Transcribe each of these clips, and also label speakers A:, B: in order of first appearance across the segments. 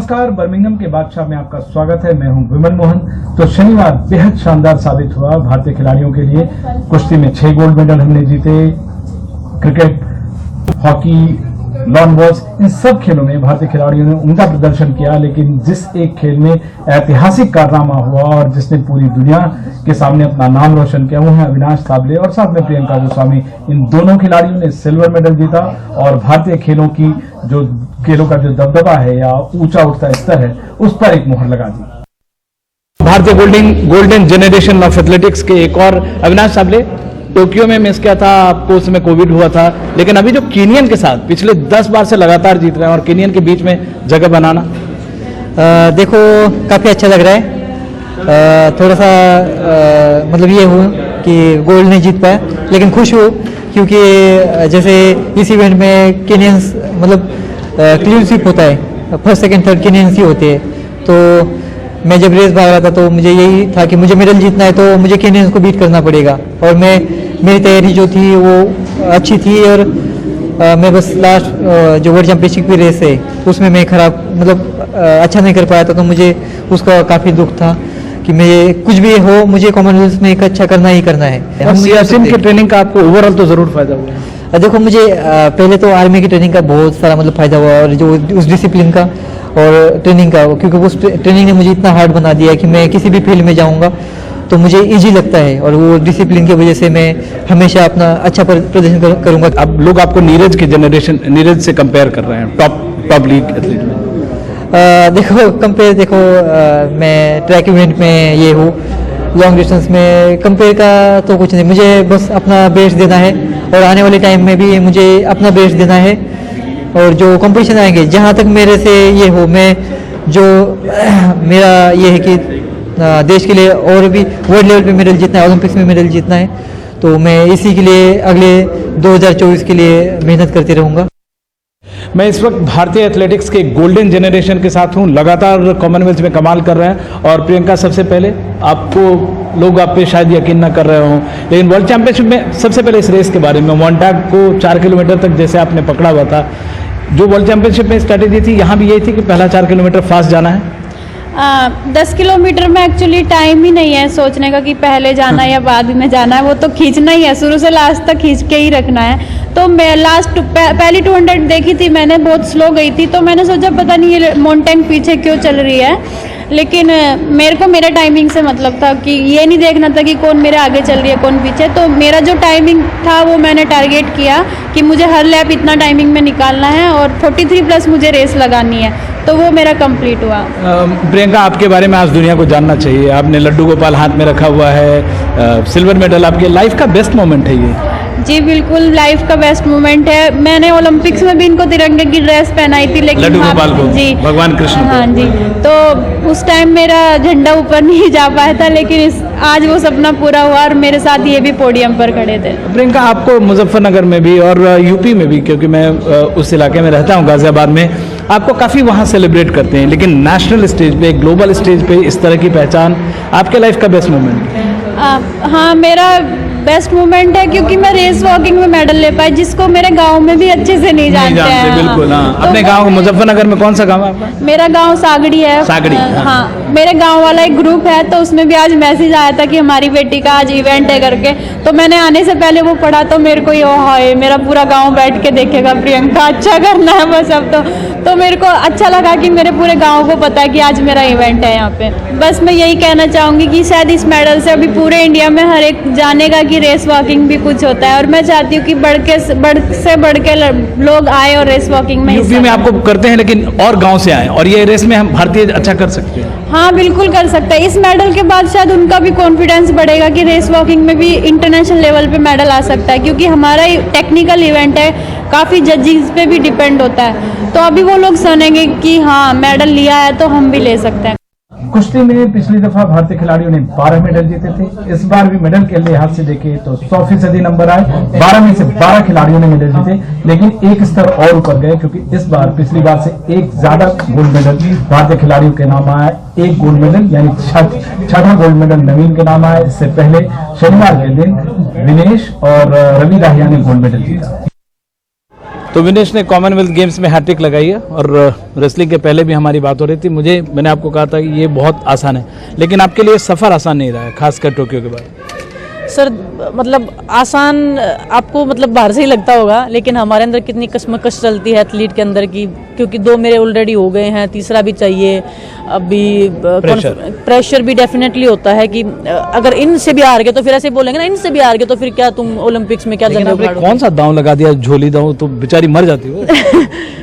A: नमस्कार, बर्मिंघम के बादशाह में आपका स्वागत है। मैं हूं विमल मोहन। तो शनिवार बेहद शानदार साबित हुआ भारतीय खिलाड़ियों के लिए। कुश्ती में 6 गोल्ड मेडल हमने जीते। क्रिकेट, हॉकी, लॉन बॉल्स, इन सब खेलों में भारतीय खिलाड़ियों ने उम्दा प्रदर्शन किया। लेकिन जिस एक खेल में ऐतिहासिक कारनामा हुआ और जिसने पूरी दुनिया के सामने अपना नाम रोशन किया, वो है अविनाश साबले और साथ में प्रियंका गोस्वामी। इन दोनों खिलाड़ियों ने सिल्वर मेडल जीता और भारतीय खेलों का जो दबदबा है या ऊंचा उठता स्तर है, उस पर एक मुहर लगा दी।
B: भारतीय गोल्डन जनरेशन ऑफ एथलेटिक्स के एक और अविनाश साबले टोक्यो में मिस किया था, आपको उस समय कोविड हुआ था, लेकिन अभी जो कीनियन के साथ पिछले 10 बार से लगातार जीत रहे हैं और कीनियन के बीच में जगह बनाना,
C: देखो काफ़ी अच्छा लग रहा है। थोड़ा सा मतलब ये हुआ कि गोल्ड नहीं जीत पाया, लेकिन खुश हूँ क्योंकि जैसे इस इवेंट में कीनियंस मतलब क्लीन स्वीप होता है, फर्स्ट सेकंड थर्ड कीनियंस ही होते हैं। तो मैं जब रेस भाग रहा था तो मुझे यही था कि मुझे मेडल जीतना है तो मुझे कीनियंस को बीट करना पड़ेगा, और मेरी तैयारी जो थी वो अच्छी थी। और मैं बस लास्ट जो वर्ल्ड चैंपियनशिप की रेस है उसमें मैं खराब मतलब अच्छा नहीं कर पाया था, तो मुझे उसका काफ़ी दुख था कि मैं कुछ भी हो मुझे कॉमनवेल्थ में एक अच्छा करना ही करना है।
B: हम सियाचिन की ट्रेनिंग का आपको ओवरऑल तो जरूर फायदा हुआ।
C: देखो मुझे पहले तो आर्मी की ट्रेनिंग का बहुत सारा मतलब फ़ायदा हुआ, और जो उस डिसिप्लिन का और ट्रेनिंग का, क्योंकि उस ट्रेनिंग ने मुझे इतना हार्ड बना दिया कि मैं किसी भी फील्ड में जाऊंगा तो मुझे इजी लगता है, और वो डिसिप्लिन की वजह से मैं हमेशा अपना अच्छा प्रदर्शन करूंगा।
B: अब लोग आपको नीरज से कंपेयर कर रहे हैं टॉप लीग एथलीट में।
C: देखो मैं ट्रैक इवेंट में ये हूँ, लॉन्ग डिस्टेंस में कंपेयर का तो कुछ नहीं, मुझे बस अपना बेस्ट देना है और आने वाले टाइम में भी मुझे अपना बेस्ट देना है। और जो कंपटीशन आएंगे जहाँ तक मेरे से ये हो, मैं जो मेरा ये है कि देश के लिए और भी वर्ल्ड लेवल पे मेडल जीतना है, ओलंपिक्स में मेडल जीतना है, तो मैं इसी के लिए अगले 2024 के लिए मेहनत करते रहूँगा।
B: मैं इस वक्त भारतीय एथलेटिक्स के गोल्डन जनरेशन के साथ हूँ, लगातार कॉमनवेल्थ में कमाल कर रहे हैं। और प्रियंका, सबसे पहले आपको लोग आप पे शायद यकीन ना कर रहे हों, लेकिन वर्ल्ड चैंपियनशिप में सबसे पहले इस रेस के बारे में, मोन्टाग को 4 किलोमीटर तक जैसे आपने पकड़ा हुआ था, जो वर्ल्ड चैंपियनशिप में स्ट्रैटेजी थी, यहाँ भी यही थी कि पहला 4 किलोमीटर फास्ट जाना है।
D: 10 किलोमीटर में एक्चुअली टाइम ही नहीं है सोचने का कि पहले जाना है या बाद में जाना है, वो तो खींचना ही है, शुरू से लास्ट तक खींच के ही रखना है। तो मैं पहली 200 देखी थी मैंने, बहुत स्लो गई थी, तो मैंने सोचा पता नहीं ये मोन्टेंग पीछे क्यों चल रही है, लेकिन मेरे को मेरे टाइमिंग से मतलब था कि ये नहीं देखना था कि कौन मेरे आगे चल रही है कौन पीछे। तो मेरा जो टाइमिंग था वो मैंने टारगेट किया कि मुझे हर लैप इतना टाइमिंग में निकालना है और 43+ मुझे रेस लगानी है, तो वो मेरा कंप्लीट हुआ।
B: प्रियंका, आपके बारे में आज दुनिया को जानना चाहिए। आपने लड्डू गोपाल हाथ में रखा हुआ है, सिल्वर मेडल आपके लाइफ का बेस्ट मोमेंट है ये।
D: जी बिल्कुल, लाइफ का बेस्ट मोमेंट है। मैंने ओलंपिक्स में भी इनको तिरंगे की ड्रेस पहनाई थी, लेकिन
B: लड्डू गोपाल को,
D: जी
B: भगवान कृष्ण,
D: हाँ जी, तो उस टाइम मेरा झंडा ऊपर नहीं जा पाया था, लेकिन आज वो सपना पूरा हुआ और मेरे साथ ये भी पोडियम पर खड़े थे।
B: प्रियंका, आपको मुजफ्फरनगर में भी और यूपी में भी, क्योंकि मैं उस इलाके में रहता हूँ गाजियाबाद में, आपको काफ़ी वहाँ सेलिब्रेट करते हैं, लेकिन नेशनल स्टेज पे, ग्लोबल स्टेज पे इस तरह की पहचान, आपके लाइफ का बेस्ट मोमेंट?
D: हाँ, मेरा बेस्ट मोमेंट है क्योंकि मैं रेस वॉकिंग में मेडल ले पाई, जिसको मेरे गांव में भी अच्छे से नहीं जानते हैं।
B: बिल्कुल, हाँ। तो अपने गांव मुजफ्फरनगर में कौन सा गांव है आपका?
D: मेरा गांव सागड़ी है।
B: सागड़ी,
D: हाँ। मेरे गांव वाला एक ग्रुप है, तो उसमें भी आज मैसेज आया था कि हमारी बेटी का आज इवेंट है करके, तो मैंने आने से पहले वो पढ़ा, तो मेरे को ये मेरा पूरा गाँव बैठ के देखेगा प्रियंका, अच्छा करना है बस अब तो मेरे को अच्छा लगा कि मेरे पूरे गाँव को पता है कि आज मेरा इवेंट है यहाँ पे। बस मैं यही कहना चाहूँगी कि शायद इस मेडल से अभी पूरे इंडिया में हर एक जानेगा कि रेस वॉकिंग भी कुछ होता है, और मैं चाहती हूँ कि बढ़ के लोग आए और रेस वॉकिंग में।
B: यूपी में आपको करते हैं, लेकिन और गांव से आए, और ये रेस में हम भारतीय अच्छा कर सकते हैं।
D: हाँ बिल्कुल कर सकते हैं। इस मेडल के बाद शायद उनका भी कॉन्फिडेंस बढ़ेगा कि रेस वॉकिंग में भी इंटरनेशनल लेवल पे मेडल आ सकता है, क्योंकि हमारा टेक्निकल इवेंट है, काफ़ी जजेस पे भी डिपेंड होता है, तो अभी वो लोग सुनेंगे कि हाँ मेडल लिया है तो हम भी ले सकते हैं।
A: कुश्ती में पिछली दफा भारतीय खिलाड़ियों ने 12 मेडल जीते थे। इस बार भी मेडल के लिहाज से देखें तो 100% नंबर आए। 12 में से 12 खिलाड़ियों ने मेडल जीते, लेकिन एक स्तर और ऊपर गए, क्योंकि इस बार पिछली बार से एक ज्यादा गोल्ड मेडल भारतीय खिलाड़ियों के नाम आया। एक गोल्ड मेडल यानी 6वां गोल्ड मेडल नवीन के नाम आया। इससे पहले शनिवार के दिन विनेश और रवि दाहिया ने गोल्ड मेडल जीता।
B: तो विनेश ने कॉमनवेल्थ गेम्स में हैट्रिक लगाई है और रेसलिंग के पहले भी हमारी बात हो रही थी। मैंने आपको कहा था कि ये बहुत आसान है, लेकिन आपके लिए सफ़र आसान नहीं रहा है, खासकर टोक्यो के बाद।
E: सर मतलब आसान आपको मतलब बाहर से ही लगता होगा, लेकिन हमारे अंदर कितनी कशमकश चलती है एथलीट के अंदर की, क्योंकि 2 मेरे ऑलरेडी हो गए हैं, तीसरा भी चाहिए। अभी प्रेशर भी डेफिनेटली होता है कि अगर इनसे भी हार गए तो फिर ऐसे बोलेंगे ना, इनसे भी हार गए तो फिर क्या तुम ओलंपिक्स में क्या जंग उखाड़ोगे?
B: कौन सा दांव लगा दिया, झोली दांव, तो बेचारी मर जाती हो।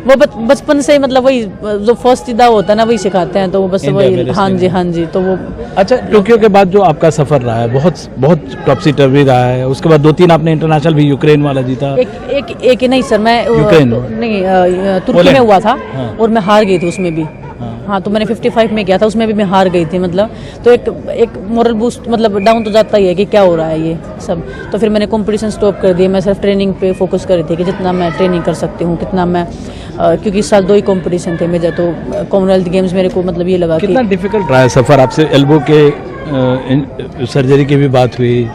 E: वो बचपन से मतलब वही जो फर्स्ट दाव होता है ना वही सिखाते हैं, तो वो बस वही। हाँ जी तो वो। अच्छा,
B: टोक्यो के बाद जो आपका सफर रहा है बहुत टॉपसी टर्वी रहा है, उसके बाद 2-3 आपने इंटरनेशनल भी यूक्रेन वाला जीता।
E: एक नहीं सर, मैं
B: यूक्रेन
E: नहीं तुर्की में हुआ था। हाँ। और मैं हार गई थी उसमें भी। हाँ तो मैंने 55 में किया था, उसमें भी मैं हार गई थी। मतलब तो एक मोरल बूस्ट मतलब डाउन तो जाता ही है कि क्या हो रहा है ये सब। तो फिर मैंने कंपटीशन स्टॉप कर दिया, मैं सिर्फ ट्रेनिंग पे फोकस कर रही थी कि जितना मैं ट्रेनिंग कर सकती हूँ कितना मैं, क्योंकि इस साल 2 ही कंपटीशन थे मेरे, तो कॉमनवेल्थ गेम्स मेरे को मतलब ये लगा
B: कितना डिफिकल्ट रहा है सफर। आपसे एल्बो के सर्जरी की भी बात हुई,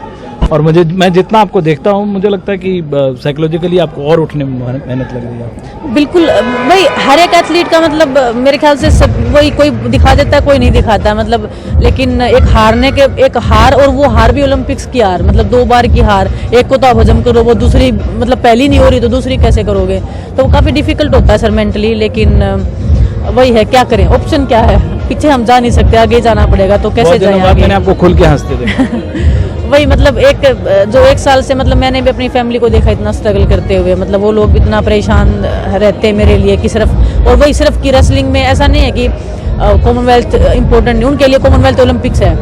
B: और मैं जितना आपको देखता हूँ मुझे लगता है कि साइकोलॉजिकली आपको और उठने में मेहनत लग रही है।
E: बिल्कुल भाई, हर एक एथलीट का मतलब मेरे ख्याल से सब वही, कोई दिखा देता है कोई नहीं दिखाता, मतलब लेकिन एक हार और वो हार भी ओलंपिक्स की हार, मतलब 2 बार की हार, एक को तो आप हजम करो, वो दूसरी मतलब पहली नहीं हो रही तो दूसरी कैसे करोगे, तो वो काफ़ी डिफिकल्ट होता है सर मेंटली। लेकिन वही है, क्या करें, ऑप्शन क्या है, पीछे हम जा नहीं सकते, आगे जाना पड़ेगा, तो कैसे जाएं आगे।
B: मैंने आपको खुल के हंसते देखा।
E: वही मतलब जो 1 साल से मतलब मैंने भी अपनी फैमिली को देखा इतना स्ट्रगल करते हुए, मतलब वो लोग इतना परेशान रहते हैं मेरे लिए कि सिर्फ, और वही सिर्फ कि रेसलिंग में ऐसा नहीं है कि कॉमनवेल्थ इंपॉर्टेंट नहीं, उनके लिए कॉमनवेल्थ ओलंपिक्स है।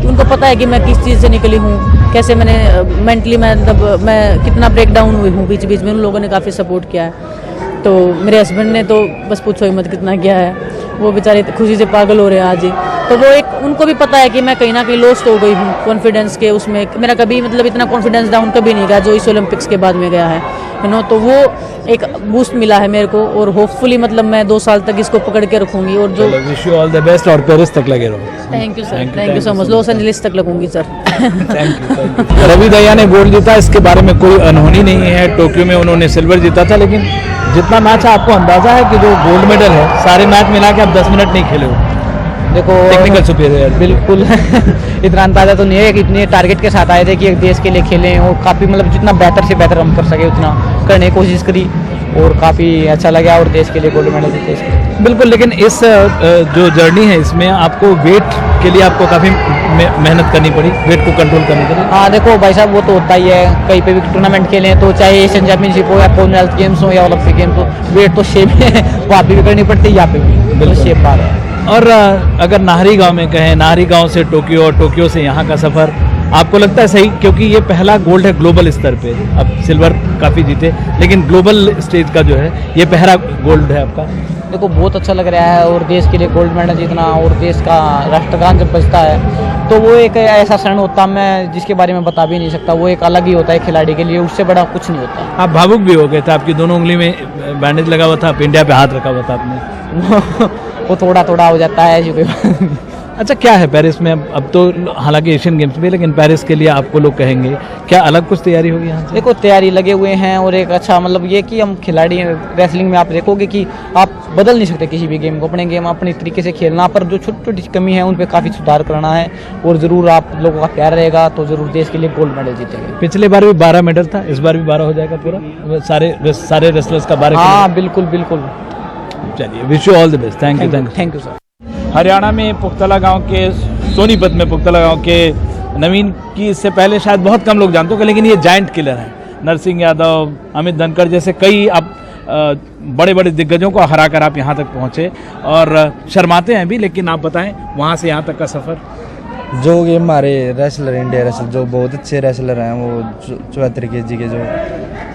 E: उनको पता है कि मैं किस चीज़ से निकली हूँ, कैसे मैंने मेंटली मतलब मैं कितना ब्रेक डाउन हुई हूँ बीच बीच में, उन लोगों ने काफ़ी सपोर्ट किया है। तो मेरे हस्बैंड ने तो बस पूछो ही मत कितना किया है, वो बेचारे खुशी से पागल हो रहे हैं आज ही। तो वो उनको भी पता है कि मैं कहीं ना कहीं लॉस्ट हो गई हूँ कॉन्फिडेंस के उसमें, मेरा कभी मतलब इतना कॉन्फिडेंस डाउन कभी नहीं गया जो इस ओलंपिक्स के बाद में गया है, तो वो एक बूस्ट मिला है मेरे को, और होपफुली मतलब मैं 2 साल तक इसको पकड़ के रखूंगी। और जो
B: wish you all the best, और पेरिस तक लगे रहो।
E: Thank you sir, thank you so much, Los Angeles तक लगूंगी sir.
B: Thank you. Ravi Dahiya ने गोल्ड जीता, इसके बारे में कोई अनहोनी नहीं है। टोक्यो में उन्होंने सिल्वर जीता था, लेकिन जितना मैच है आपको अंदाजा है कि जो गोल्ड मेडल है सारे मैच मिला के आप 10 मिनट नहीं खेले हो।
C: देखो
B: टेक्निकल सुपीरियर
C: बिल्कुल इतना अंदाजा तो नहीं है कि इतने टारगेट के साथ आए थे कि एक देश के लिए खेलें, और काफ़ी मतलब जितना बेहतर से बेहतर हम कर सके उतना करने की कोशिश करी, और काफ़ी अच्छा लगा, और देश के लिए गोल्ड मेडल जीते।
B: बिल्कुल, लेकिन इस जो जर्नी है इसमें आपको वेट के लिए आपको काफ़ी मेहनत करनी पड़ी, वेट को कंट्रोल करने के लिए।
C: हाँ देखो भाई साहब, वो तो होता ही है, कहीं पे भी टूर्नामेंट खेलें तो चाहे एशियन चैंपियनशिप हो या कॉमनवेल्थ गेम्स हो या ओलंपिक गेम्स हो, वेट तो शेप है, वहाँ पे भी करनी पड़ती है, यहाँ पे भी तो शेप पा रहा है।
B: और अगर नाहरी गांव में कहें, नाहरी गांव से टोक्यो और टोक्यो से यहाँ का सफ़र आपको लगता है सही, क्योंकि ये पहला गोल्ड है ग्लोबल स्तर पे, अब सिल्वर काफ़ी जीते, लेकिन ग्लोबल स्टेज का जो है ये पहला गोल्ड है आपका।
C: देखो बहुत अच्छा लग रहा है, और देश के लिए गोल्ड मेडल जीतना, और देश का राष्ट्रगान जब बजता है तो वो एक ऐसा क्षण होता है मैं जिसके बारे में बता भी नहीं सकता, वो एक अलग ही होता है खिलाड़ी के लिए, उससे बड़ा कुछ नहीं होता।
B: आप भावुक भी हो गए थे, आपकी दोनों उंगली में बैंडेज लगा हुआ था, आप इंडिया पे हाथ रखा हुआ था आपने।
C: वो थोड़ा थोड़ा हो जाता है ऐसी।
B: अच्छा, क्या है पेरिस में अब तो हालांकि एशियन गेम्स भी, लेकिन पेरिस के लिए आपको लोग कहेंगे क्या अलग कुछ तैयारी होगी यहाँ से?
C: देखो तैयारी लगे हुए हैं, और एक अच्छा मतलब ये कि हम खिलाड़ी रेसलिंग में आप देखोगे कि आप बदल नहीं सकते किसी भी गेम को, अपने गेम अपने तरीके से खेलना, पर जो छोटी छोटी कमी है उन पर काफ़ी सुधार करना है, और ज़रूर आप लोगों का प्यार रहेगा तो ज़रूर देश के लिए गोल्ड मेडल जीतेंगे।
B: पिछले बार भी 12 मेडल था, इस बार भी 12 हो जाएगा पूरा, सारे रेसलर्स का 12।
C: हाँ बिल्कुल बिल्कुल।
B: चलिए, wish you all the best, thank you sir. Haryana में पुख्तला गांव के, सोनीपत में पुख्तला गांव के नवीन की इससे पहले शायद बहुत कम लोग जानते होंगे, लेकिन ये जायंट किलर है। नरसिंह यादव, अमित धनखड़ जैसे कई आप बड़े बड़े दिग्गजों को हराकर आप यहाँ तक पहुँचे, और शर्माते हैं भी, लेकिन आप बताएं वहाँ से यहाँ तक का सफ़र।
F: जो ये हमारे रेसलर, इंडिया रेसलर जो बहुत अच्छे रेसलर हैं, वो 74 kg के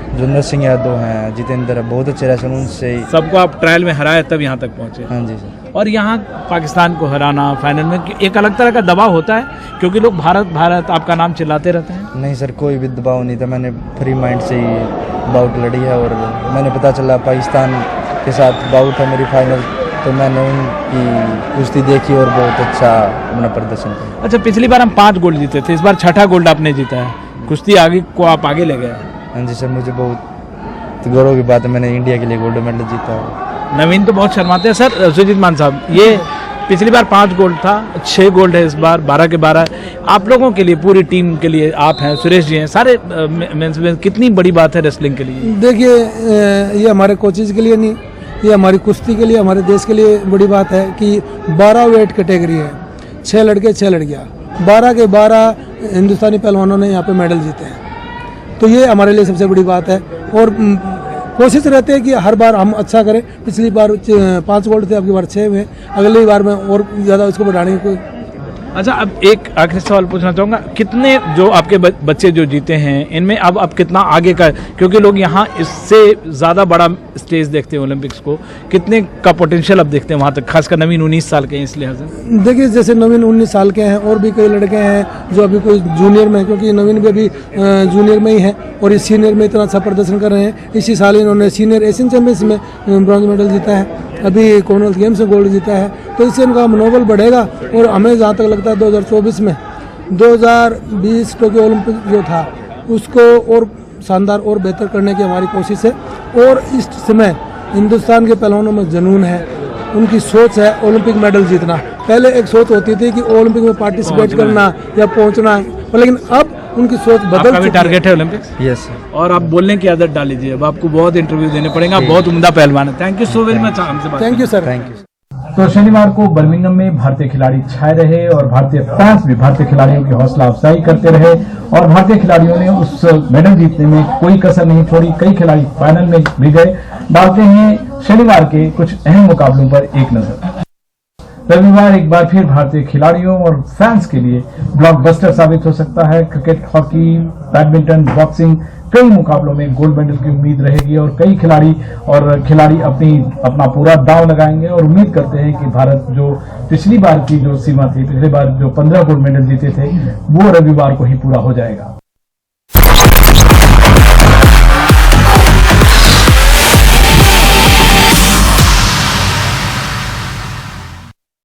F: जो नरसिंह यादव हैं, जितेंद्र, बहुत अच्छे रेसलर, उनसे
B: सबको आप ट्रायल में हराए तब यहाँ तक पहुँचे।
F: हाँ जी सर।
B: और यहाँ पाकिस्तान को हराना फाइनल में एक अलग तरह का दबाव होता है, क्योंकि लोग भारत भारत आपका नाम चिल्लाते रहते हैं।
F: नहीं सर, कोई भी दबाव नहीं था, मैंने फ्री माइंड से ही बाउट लड़ी है, और मैंने पता चला पाकिस्तान के साथ बाउट है मेरी फाइनल, तो मैंने उनकी कुश्ती देखी और बहुत अच्छा अपना प्रदर्शन किया।
B: अच्छा, पिछली बार हम 5 गोल्ड जीते थे, इस बार 6ठा गोल्ड आपने जीता है, कुश्ती आगे को आप आगे ले गए।
F: हाँ जी सर, मुझे बहुत तो गौरव की बात है, मैंने इंडिया के लिए गोल्ड मेडल जीता है।
B: नवीन तो बहुत शर्माते हैं सर। सुजीत मान साहब, ये पिछली बार 5 गोल्ड था, 6 गोल्ड है इस बार, 12 के 12। आप लोगों के लिए, पूरी टीम के लिए, आप हैं, सुरेश जी हैं, सारे मेंस में कितनी बड़ी बात है रेसलिंग के लिए?
G: देखिए, ये हमारे कोचेज के लिए नहीं, ये हमारी कुश्ती के लिए, हमारे देश के लिए बड़ी बात है कि 12 वेट कैटेगरी है, 6 लड़के 6 लड़कियाँ, 12 के 12 हिंदुस्तानी पहलवानों ने यहाँ पे मेडल जीते हैं। तो ये हमारे लिए सबसे बड़ी बात है और कोशिश रहती है कि हर बार हम अच्छा करें। पिछली बार 5 गोल्ड थे, अब की बार 6 हुए, अगली बार में और ज़्यादा उसको बढ़ाने की कोई।
B: अच्छा, अब एक आखिरी सवाल पूछना चाहूँगा, कितने जो आपके बच्चे जो जीते हैं इनमें अब कितना आगे का, क्योंकि लोग यहाँ इससे ज़्यादा बड़ा स्टेज देखते हैं ओलंपिक्स को, कितने का पोटेंशियल अब देखते हैं वहाँ तक, खासकर नवीन 19 साल के हैं इस लिहाज से?
G: देखिए, जैसे नवीन 19 साल के हैं और भी कई लड़के हैं जो अभी कोई जूनियर में है, क्योंकि नवीन भी अभी जूनियर में ही है और इस सीनियर में इतना अच्छा प्रदर्शन कर रहे हैं। इसी साल इन्होंने सीनियर एशियन चैंपियनशिप में ब्रॉन्ज मेडल जीता है, अभी कॉमनवेल्थ गेम्स में गोल्ड जीता है। तो इससे इनका मनोबल बढ़ेगा और हमें जहाँ तक लगता है 2024 में 2020 टोक्यो ओलंपिक जो था उसको और शानदार और बेहतर करने की हमारी कोशिश है। और इस समय हिंदुस्तान के पहलवानों में जुनून है, उनकी सोच है ओलंपिक मेडल जीतना। पहले एक सोच होती थी कि ओलंपिक में पार्टिसिपेट करना या पहुंचना है, लेकिन अब उनकी सोच बदल
B: आपका भी
G: चुकी है।
B: टारगेट है ओलंपिक्स?
F: यस।
B: और आप बोलने की आदत डाल लीजिए, अब आपको बहुत इंटरव्यू देने पड़ेंगे, आप बहुत उम्दा पहलवान है। Thank you so very much हमसे बात
G: thank you sir.
F: Thank you.
A: तो शनिवार को बर्मिंघम में भारतीय खिलाड़ी छाए रहे और भारतीय फैंस भी भारतीय खिलाड़ियों की हौसला अफजाई करते रहे और भारतीय खिलाड़ियों ने उस मेडल जीतने में कोई कसर नहीं छोड़ी। कई खिलाड़ी फाइनल में भी गए। डालते हैं शनिवार के कुछ अहम मुकाबलों पर एक नजर। रविवार एक बार फिर भारतीय खिलाड़ियों और फैंस के लिए ब्लॉकबस्टर साबित हो सकता है। क्रिकेट, हॉकी, बैडमिंटन, बॉक्सिंग, कई मुकाबलों में गोल्ड मेडल की उम्मीद रहेगी और कई खिलाड़ी अपना पूरा दांव लगाएंगे और उम्मीद करते हैं कि भारत जो पिछली बार की जो सीमा थी, पिछली बार जो 15 गोल्ड मेडल जीते थे, वो रविवार को ही पूरा हो जाएगा।